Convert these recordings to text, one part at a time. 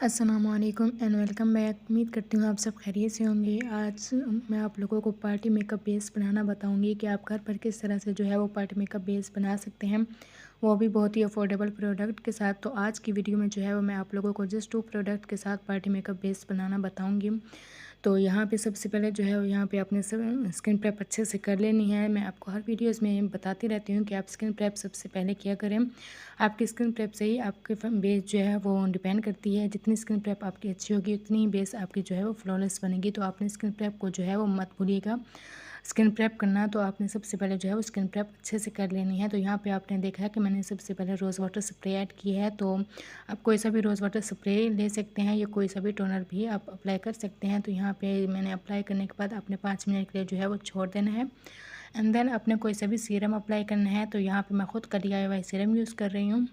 अस्सलामुअलैकुम and welcome back. उम्मीद करती हूँ आप सब खैरियत से होंगे। आज मैं आप लोगों को पार्टी मेकअप बेस बनाना बताऊंगी कि आप घर पर किस तरह से जो है वो पार्टी मेकअप बेस बना सकते हैं, वो भी बहुत ही अफोर्डेबल प्रोडक्ट के साथ। तो आज की वीडियो में जो है वो मैं आप लोगों को जस्ट 2 प्रोडक्ट के साथ पार्टी मेकअप बेस बनाना बताऊँगी। तो यहाँ पे सबसे पहले जो है वो यहाँ पे अपने स्किन प्रेप अच्छे से कर लेनी है। मैं आपको हर वीडियोस में बताती रहती हूँ कि आप स्किन प्रेप सबसे पहले किया करें। आपकी स्किन प्रेप से ही आपके बेस जो है वो डिपेंड करती है। जितनी स्किन प्रेप आपकी अच्छी होगी उतनी ही बेस आपकी जो है वो फ्लॉलेस बनेगी। तो आपने स्किन प्रेप को जो है वो मत भूलिएगा स्किन प्रेप करना। तो आपने सबसे पहले जो है वो स्किन प्रेप अच्छे से कर लेनी है। तो यहाँ पे आपने देखा है कि मैंने सबसे पहले रोज़ वाटर स्प्रे ऐड की है। तो आप कोई सा भी रोज़ वाटर स्प्रे ले सकते हैं या कोई सा भी टोनर भी आप अप्लाई कर सकते हैं। तो यहाँ पे मैंने अप्लाई करने के बाद आपने 5 मिनट के लिए जो है वो छोड़ देना है। एंड देन आपने कोई सा भी सीरम अप्लाई करना है। तो यहाँ पे मैं खुद का DIY सीरम यूज़ कर रही हूँ।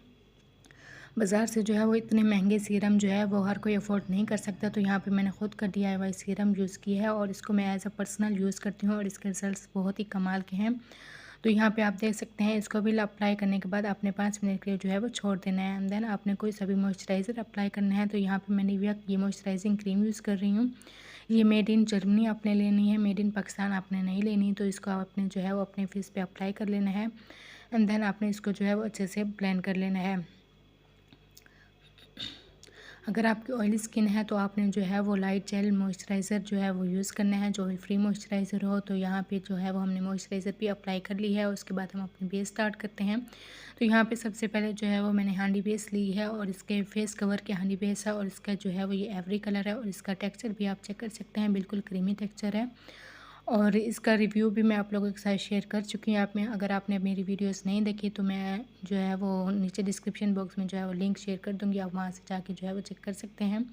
बाज़ार से जो है वो इतने महंगे सीरम जो है वो हर कोई अफोर्ड नहीं कर सकता। तो यहाँ पे मैंने खुद का DIY सीरम यूज़ किया है और इसको मैं एज़ अ पर्सनल यूज़ करती हूँ और इसके रिजल्ट्स बहुत ही कमाल के हैं। तो यहाँ पे आप देख सकते हैं, इसको भी अप्लाई करने के बाद आपने 5 मिनट के लिए जो है वो छोड़ देना है। एंड देन आपने कोई सा भी मॉइस्चराइज़र अप्लाई करना है। तो यहाँ पे मैं निविया की मॉइस्चराइजिंग क्रीम यूज़ कर रही हूँ। ये मेड इन जर्मनी आपने लेनी है, मेड इन पाकिस्तान आपने नहीं लेनी। तो इसको आपने जो है वो अपने फेस पे अप्लाई कर लेना है। एंड देन आपने इसको जो है वो अच्छे से ब्लेंड कर लेना है। अगर आपकी ऑयली स्किन है तो आपने जो है वो लाइट जेल मॉइस्चराइज़र जो है वो यूज़ करना है, जो भी फ्री मॉइस्चराइज़र हो। तो यहाँ पे जो है वो हमने मॉइस्चराइज़र भी अप्लाई कर ली है। उसके बाद हम अपनी बेस स्टार्ट करते हैं। तो यहाँ पे सबसे पहले जो है वो मैंने हांडी बेस ली है और इसके फेस कवर के हांडी बेस है और इसका जो है वो ये एवरी कलर है और इसका टेक्स्चर भी आप चेक कर सकते हैं, बिल्कुल क्रीमी टेक्स्चर है। और इसका रिव्यू भी मैं आप लोगों के साथ शेयर कर चुकी हूँ। अगर आपने मेरी वीडियोस नहीं देखी तो मैं जो है वो नीचे डिस्क्रिप्शन बॉक्स में जो है वो लिंक शेयर कर दूँगी, आप वहाँ से जाके जो है वो चेक कर सकते हैं।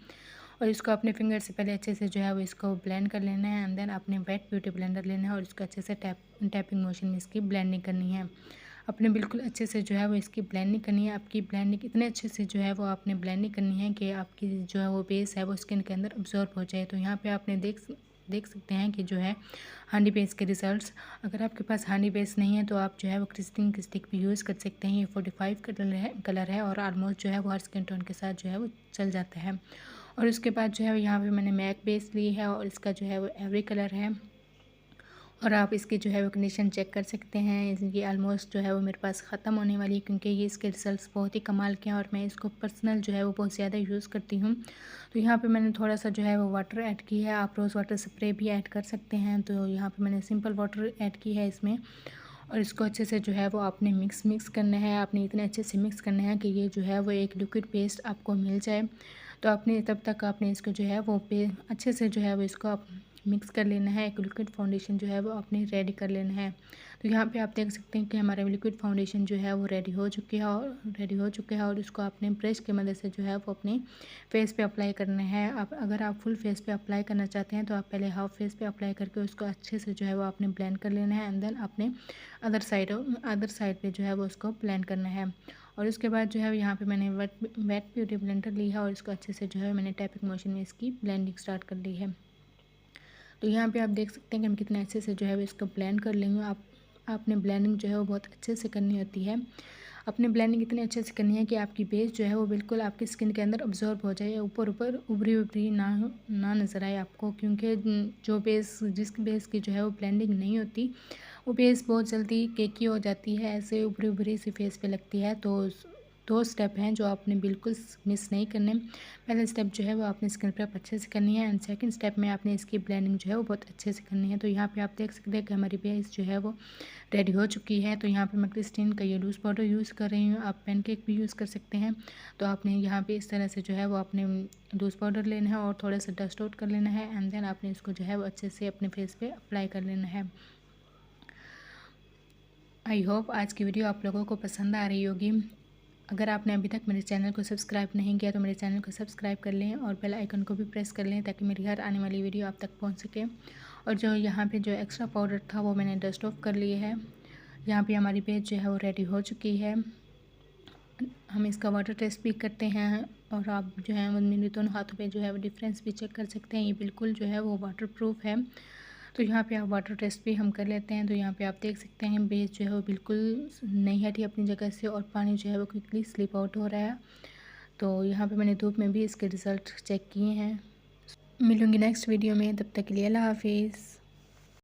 और इसको अपने फिंगर से पहले अच्छे से जो है वो इसको ब्लेंड कर लेना है। एंड देन आपने वेट ब्यूटी ब्लेंडर लेना है और इसको अच्छे से टैपिंग मोशन में इसकी ब्लेंडिंग करनी है। अपने बिल्कुल अच्छे से जो है वो इसकी ब्लेंडिंग करनी है। आपकी ब्लेंडिंग इतने अच्छे से जो है वो आपने ब्लेंडिंग करनी है कि आपकी जो है वो बेस है वो स्किन के अंदर अब्जॉर्ब हो जाए। तो यहाँ पे आपने देख सकते हैं कि जो है हांडी बेस के रिज़ल्ट्स। अगर आपके पास हांडी बेस नहीं है तो आप जो है वो क्रिस्टिंग स्टिक भी यूज़ कर सकते हैं। ये 45 कलर है और ऑलमोस्ट जो है वो हर स्किन टोन के साथ जो है वो चल जाता है। और उसके बाद जो है यहाँ पे मैंने मैक बेस ली है और इसका जो है वो एवरी कलर है और आप इसकी जो है वो कंडीशन चेक कर सकते हैं। इसकी आलमोस्ट जो है वो मेरे पास ख़त्म होने वाली है क्योंकि ये इसके रिजल्ट्स बहुत ही कमाल के हैं और मैं इसको पर्सनल जो है वो बहुत ज़्यादा यूज़ करती हूँ। तो यहाँ पे मैंने थोड़ा सा जो है वो वाटर ऐड की है, आप रोज़ वाटर स्प्रे भी ऐड कर सकते हैं। तो यहाँ पे मैंने सिंपल वाटर ऐड की है इसमें और इसको अच्छे से जो है वो आपने मिक्स करना है। आपने इतने अच्छे से मिक्स करना है कि ये जो है वो एक लिक्विड पेस्ट आपको मिल जाए। तो आपने तब तक आपने इसको जो है वो अच्छे से जो है वो इसको आप मिक्स कर लेना है। एक लिक्विड फाउंडेशन जो है वो आपने रेडी कर लेना है। तो यहाँ पे आप देख सकते हैं कि हमारा लिक्विड फाउंडेशन जो है वो रेडी हो चुका है और उसको आपने ब्रश की मदद से जो है वो अपने फेस पे अप्लाई करना है। आप अगर आप फुल फेस पे अप्लाई करना चाहते हैं तो आप पहले हाफ फेस पे अप्लाई करके उसको अच्छे से जो है वो आपने ब्लेंड कर लेना है। एंड देन आपने अदर साइड पे जो है वो उसको ब्लेंड करना है। और उसके बाद जो है यहाँ पे मैंने वेट ब्यूटी ब्लेंडर ली है और इसको अच्छे से जो है मैंने टैपिंग मोशन में इसकी ब्लेंडिंग स्टार्ट कर ली है। तो यहाँ पे आप देख सकते हैं कि हम कितने अच्छे से जो है वो इसको ब्लेंड कर लेंगे। आपने ब्लेंडिंग जो है वो बहुत अच्छे से करनी होती है। अपने ब्लेंडिंग इतने अच्छे से करनी है कि आपकी बेस जो है वो बिल्कुल आपकी स्किन के अंदर अब्जॉर्ब हो जाए, ऊपर उभरी ना नज़र आए आपको। क्योंकि जो बेस जिस बेस की जो है वो ब्लेंडिंग नहीं होती वो बेस बहुत जल्दी केकी हो जाती है, ऐसे उभरी सी फेस पे लगती है। तो 2 स्टेप हैं जो आपने बिल्कुल मिस नहीं करने। पहला स्टेप जो है वो आपने स्किन प्रेप अच्छे से करनी है एंड सेकंड स्टेप में आपने इसकी ब्लेंडिंग जो है वो बहुत अच्छे से करनी है। तो यहाँ पे आप देख सकते हैं कि हमारी बेस जो है वो रेडी हो चुकी है। तो यहाँ पे मैं क्रिस्टीन का ये लूज़ पाउडर यूज़ कर रही हूँ, आप पैनकेक भी यूज़ कर सकते हैं। तो आपने यहाँ पे इस तरह से जो है वो आपने लूज़ पाउडर लेना है और थोड़ा सा डस्ट आउट कर लेना है। एंड देन आपने इसको जो है वो अच्छे से अपने फेस पे अप्लाई कर लेना है। आई होप आज की वीडियो आप लोगों को पसंद आ रही होगी। अगर आपने अभी तक मेरे चैनल को सब्सक्राइब नहीं किया तो मेरे चैनल को सब्सक्राइब कर लें और बेल आइकन को भी प्रेस कर लें ताकि मेरी हर आने वाली वीडियो आप तक पहुंच सके। और जो यहाँ पे जो एक्स्ट्रा पाउडर था वो मैंने डस्ट ऑफ कर लिए है। यहाँ पे हमारी बेस जो है वो रेडी हो चुकी है। हम इसका वाटर टेस्ट भी करते हैं और आप जो है मेरे दोनों हाथों पे जो है वो डिफरेंस भी चेक कर सकते हैं। ये बिल्कुल जो है वो वाटर प्रूफ है। तो यहाँ पे आप वाटर टेस्ट भी हम कर लेते हैं। तो यहाँ पे आप देख सकते हैं बेस जो है वो बिल्कुल नहीं हटी अपनी जगह से और पानी जो है वो क्विकली स्लिप आउट हो रहा है। तो यहाँ पे मैंने धूप में भी इसके रिज़ल्ट चेक किए हैं। मिलूँगी नेक्स्ट वीडियो में, तब तक के लिए अल्लाह हाफ़िज़।